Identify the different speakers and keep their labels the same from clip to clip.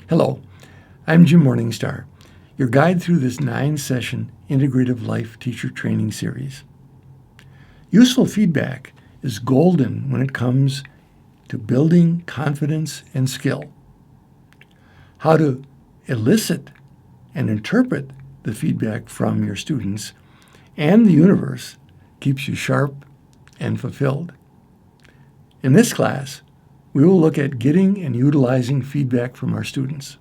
Speaker 1: Hello, I'm Jim Morningstar, your guide through this 9-session Integrative Life Teacher Training Series. Useful feedback is golden when it comes to building confidence and skill. How to elicit and interpret the feedback from your students and the universe keeps you sharp and fulfilled. In this class, we will look at getting and utilizing feedback from our students.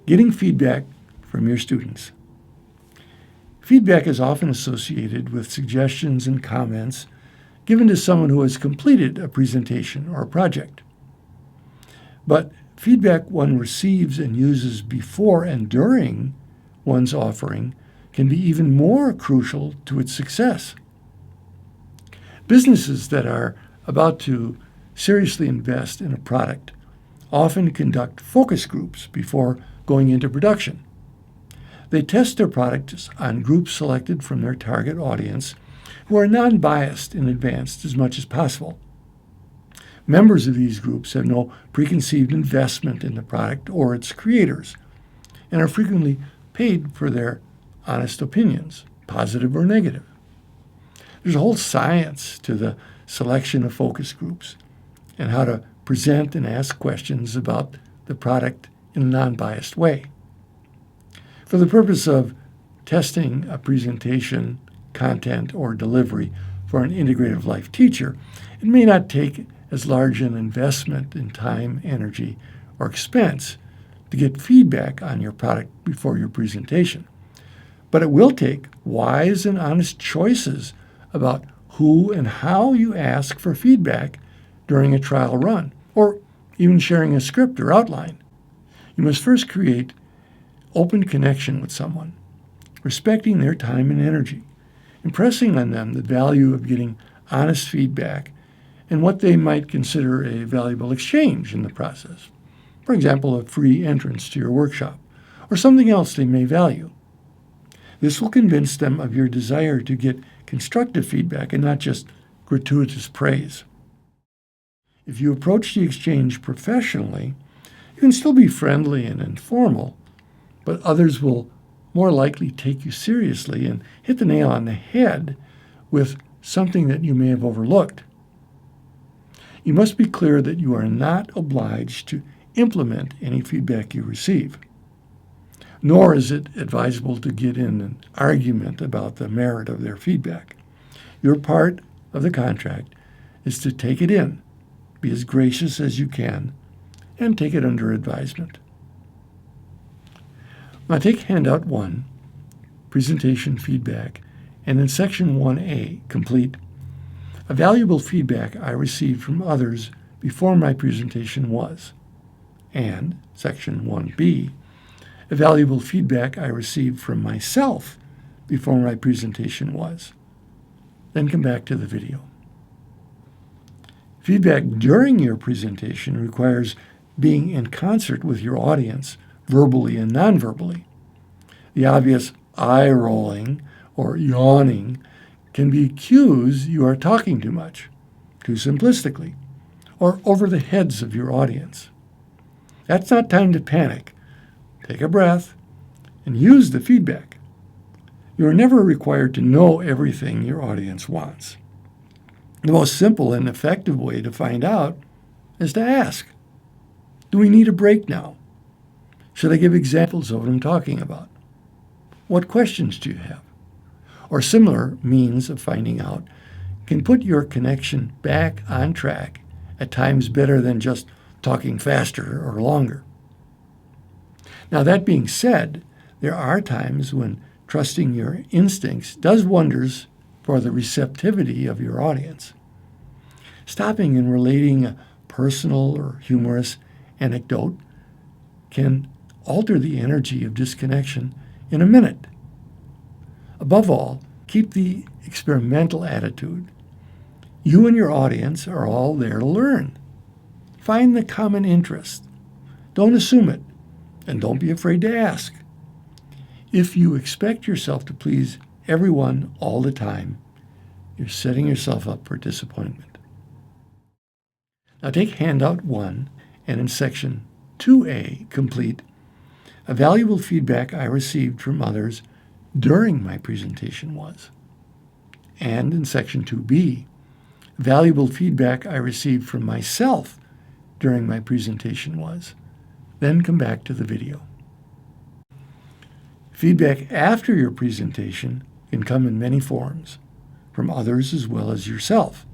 Speaker 1: Getting feedback from your students. Feedback is often associated with suggestions and comments given to someone who has completed a presentation or a project. But feedback one receives and uses before and during one's offering can be even more crucial to its success. Businesses that are about to seriously invest in a product often conduct focus groups before going into production. They test their products on groups selected from their target audience who are non-biased in advance as much as possible. Members of these groups have no preconceived investment in the product or its creators and are frequently paid for their honest opinions, positive or negative. There's a whole science to the selection of focus groups and how to present and ask questions about the product in a non-biased way. For the purpose of testing a presentation, content, or delivery for an integrative life teacher, it may not take as large an investment in time, energy, or expense to get feedback on your product before your presentation. But it will take wise and honest choices about who and how you ask for feedback during a trial run, or even sharing a script or outline. You must first create open connection with someone, respecting their time and energy, impressing on them the value of getting honest feedback and what they might consider a valuable exchange in the process. For example, a free entrance to your workshop, or something else they may value. This will convince them of your desire to get constructive feedback and not just gratuitous praise. If you approach the exchange professionally, you can still be friendly and informal, but others will more likely take you seriously and hit the nail on the head with something that you may have overlooked. You must be clear that you are not obliged to implement any feedback you receive. Nor is it advisable to get in an argument about the merit of their feedback. Your part of the contract is to take it in, be as gracious as you can, and take it under advisement. Now take handout 1, presentation feedback, and in section 1A, complete, a valuable feedback I received from others before my presentation was, and section 1B, a valuable feedback I received from myself before my presentation was. Then come back to the video. Feedback during your presentation requires being in concert with your audience, verbally and non-verbally. The obvious eye-rolling or yawning can be cues you are talking too much, too simplistically, or over the heads of your audience. That's not time to panic. Take a breath and use the feedback. You are never required to know everything your audience wants. The most simple and effective way to find out is to ask, do we need a break now? Should I give examples of what I'm talking about? What questions do you have? Or similar means of finding out can put your connection back on track at times better than just talking faster or longer. Now, that being said, there are times when trusting your instincts does wonders for the receptivity of your audience. Stopping and relating a personal or humorous anecdote can alter the energy of disconnection in a minute. Above all, keep the experimental attitude. You and your audience are all there to learn. Find the common interest. Don't assume it, and don't be afraid to ask. If you expect yourself to please everyone all the time, you're setting yourself up for disappointment. Now take handout 1 And in section 2A, complete, a valuable feedback I received from others during my presentation was. And in section 2B, valuable feedback I received from myself during my presentation was. Then come back to the video. Feedback after your presentation can come in many forms, from others as well as yourself.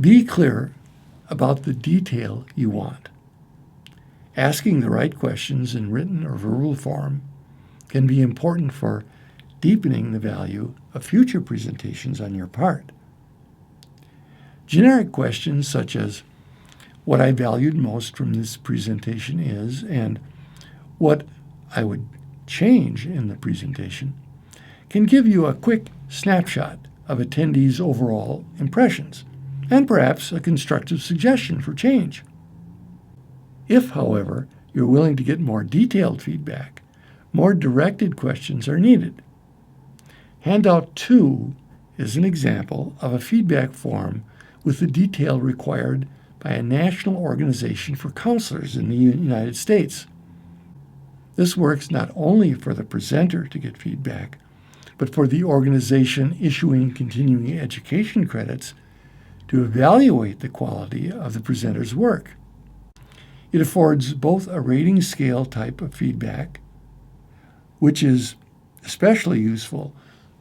Speaker 1: Be clear about the detail you want. Asking the right questions in written or verbal form can be important for deepening the value of future presentations on your part. Generic questions such as what I valued most from this presentation is, and what I would change in the presentation, can give you a quick snapshot of attendees' overall impressions, and perhaps a constructive suggestion for change. If, however, you're willing to get more detailed feedback, more directed questions are needed. Handout 2 is an example of a feedback form with the detail required by a national organization for counselors in the United States. This works not only for the presenter to get feedback, but for the organization issuing continuing education credits to evaluate the quality of the presenter's work. It affords both a rating scale type of feedback, which is especially useful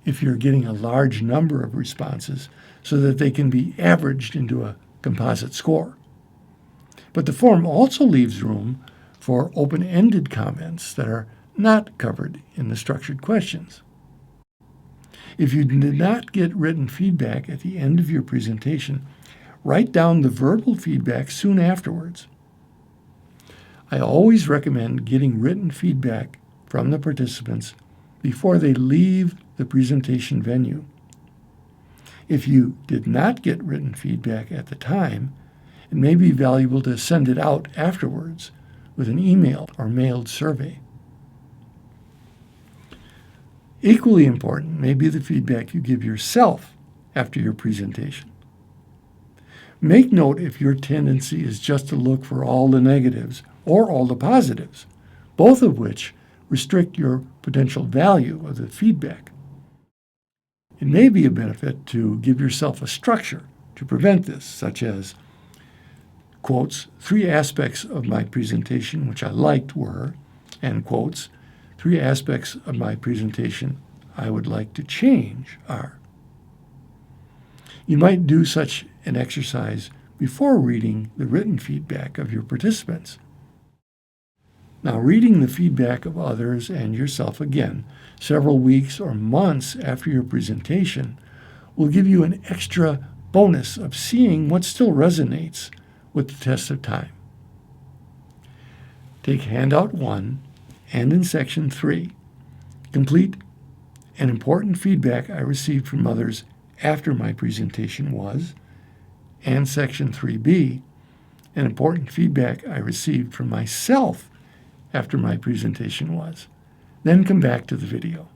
Speaker 1: if you're getting a large number of responses so that they can be averaged into a composite score. But the form also leaves room for open-ended comments that are not covered in the structured questions. If you did not get written feedback at the end of your presentation, write down the verbal feedback soon afterwards. I always recommend getting written feedback from the participants before they leave the presentation venue. If you did not get written feedback at the time, it may be valuable to send it out afterwards with an email or mailed survey. Equally important may be the feedback you give yourself after your presentation. Make note if your tendency is just to look for all the negatives or all the positives, both of which restrict your potential value of the feedback. It may be a benefit to give yourself a structure to prevent this, such as, quotes, 3 aspects of my presentation which I liked were, and quotes, 3 aspects of my presentation I would like to change are. You might do such an exercise before reading the written feedback of your participants. Now, reading the feedback of others and yourself again several weeks or months after your presentation will give you an extra bonus of seeing what still resonates with the test of time. Take handout 1 and in section 3, complete an important feedback I received from others after my presentation was, and section 3B, an important feedback I received from myself after my presentation was. Then come back to the video.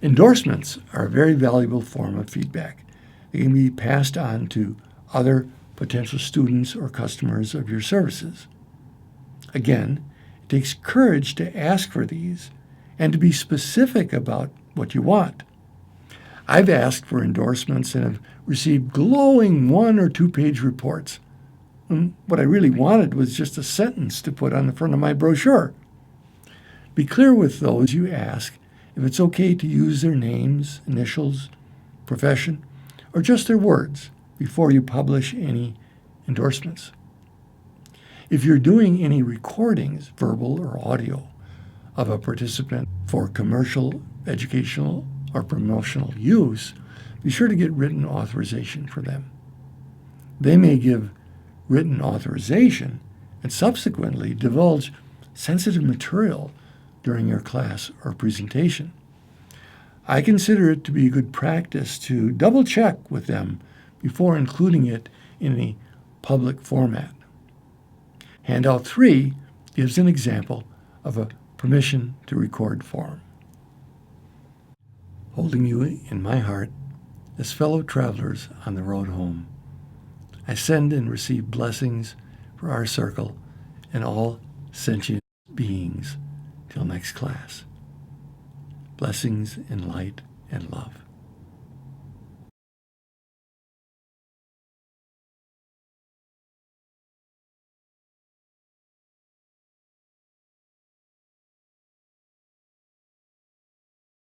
Speaker 1: Endorsements are a very valuable form of feedback. They can be passed on to other potential students or customers of your services. Again, it takes courage to ask for these and to be specific about what you want. I've asked for endorsements and have received glowing 1 or 2 page reports. What I really wanted was just a sentence to put on the front of my brochure. Be clear with those you ask if it's okay to use their names, initials, profession, or just their words before you publish any endorsements. If you're doing any recordings, verbal or audio, of a participant for commercial, educational, or promotional use, be sure to get written authorization for them. They may give written authorization and subsequently divulge sensitive material during your class or presentation. I consider it to be good practice to double-check with them before including it in a public format. Handout 3 gives an example of a permission to record form. Holding you in my heart as fellow travelers on the road home, I send and receive blessings for our circle and all sentient beings. Till next class. Blessings in light and love.